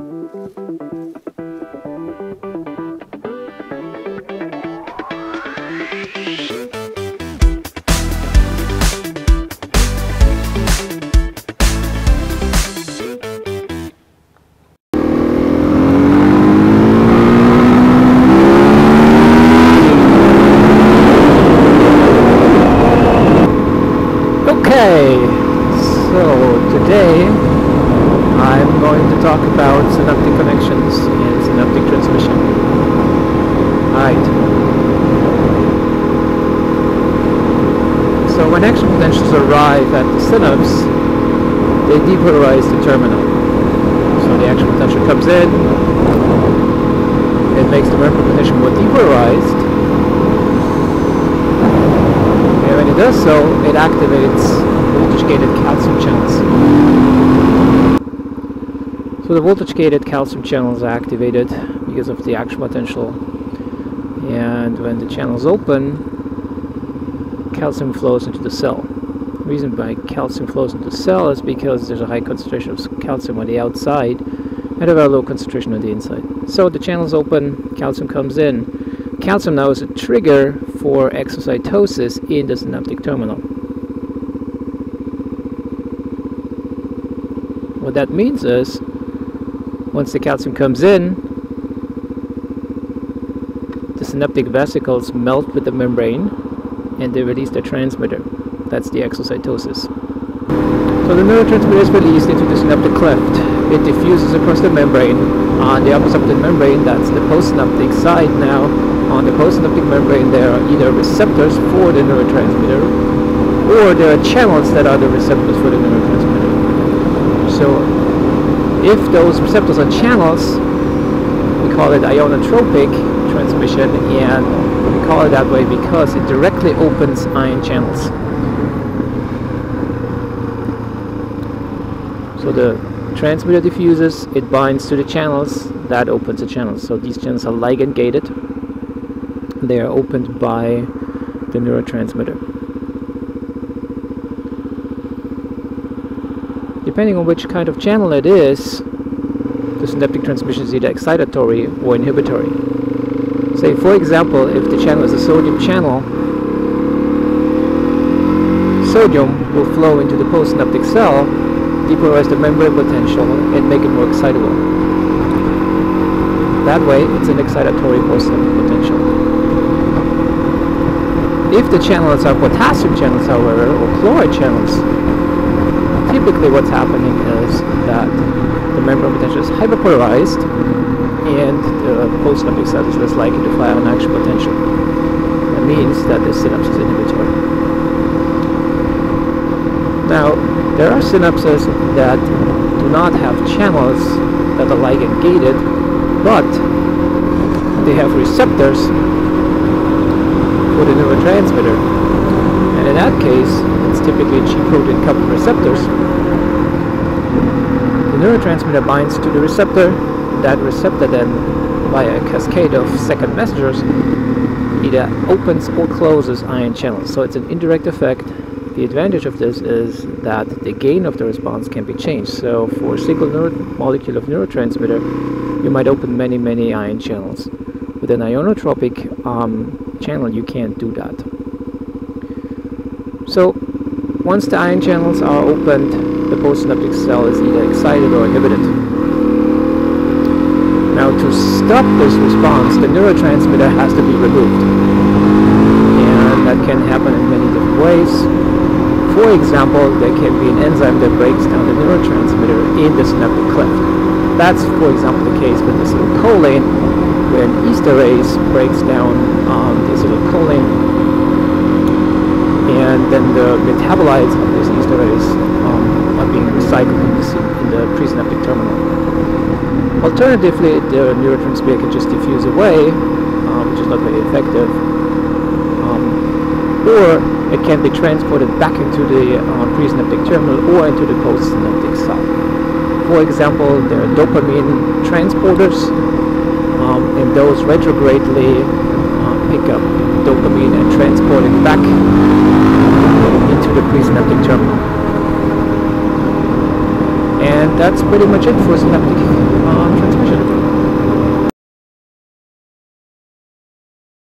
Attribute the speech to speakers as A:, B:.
A: Okay, so today I'm going to talk about synaptic connections and synaptic transmission. Alright. So when action potentials arrive at the synapse, they depolarize the terminal. So the action potential comes in, it makes the membrane potential more depolarized. When it does so, it activates voltage-gated calcium channels. So the voltage-gated calcium channels are activated because of the action potential, and when the channels open, calcium flows into the cell. The reason why calcium flows into the cell is because there's a high concentration of calcium on the outside and a very low concentration on the inside. So the channels open, calcium comes in. Calcium now is a trigger for exocytosis in the synaptic terminal. What that means is, once the calcium comes in, the synaptic vesicles melt with the membrane and they release the transmitter. That's the exocytosis. So the neurotransmitter is released into the synaptic cleft. It diffuses across the membrane. On the opposite of the membrane, that's the postsynaptic side now. On the postsynaptic membrane, there are either receptors for the neurotransmitter, or there are channels that are the receptors for the neurotransmitter. So if those receptors are channels, we call it ionotropic transmission, and we call it that way because it directly opens ion channels. So the transmitter diffuses, it binds to the channels, that opens the channels. So these channels are ligand gated. They are opened by the neurotransmitter. Depending on which kind of channel it is, the synaptic transmission is either excitatory or inhibitory. Say, for example, if the channel is a sodium channel, sodium will flow into the postsynaptic cell, depolarize the membrane potential, and make it more excitable. That way, it's an excitatory postsynaptic potential. If the channels are potassium channels, however, or chloride channels, typically what's happening is that the membrane potential is hyperpolarized and the postsynaptic cell is less likely to fire an action potential. That means that the synapse is inhibitory. Now, there are synapses that do not have channels that are ligand gated, but they have receptors for the neurotransmitter, and in that case it's typically G protein coupled receptors. The neurotransmitter binds to the receptor. That receptor then, via a cascade of second messengers, either opens or closes ion channels. So it's an indirect effect. The advantage of this is that the gain of the response can be changed. So for a single molecule of neurotransmitter, you might open many ion channels. With an ionotropic channel, you can't do that. So once the ion channels are opened, the postsynaptic cell is either excited or inhibited. Now, to stop this response, the neurotransmitter has to be removed, and that can happen in many different ways. For example, there can be an enzyme that breaks down the neurotransmitter in the synaptic cleft. That's, for example, the case with acetylcholine, where an esterase breaks down the acetylcholine, and then the metabolites of this esterase are being recycled in the presynaptic terminal. Alternatively, the neurotransmitter can just diffuse away, which is not very effective, or it can be transported back into the presynaptic terminal or into the postsynaptic cell. For example, there are dopamine transporters, and those retrogradely pick up dopamine and transport it back into the presynaptic terminal. And that's pretty much it for synaptic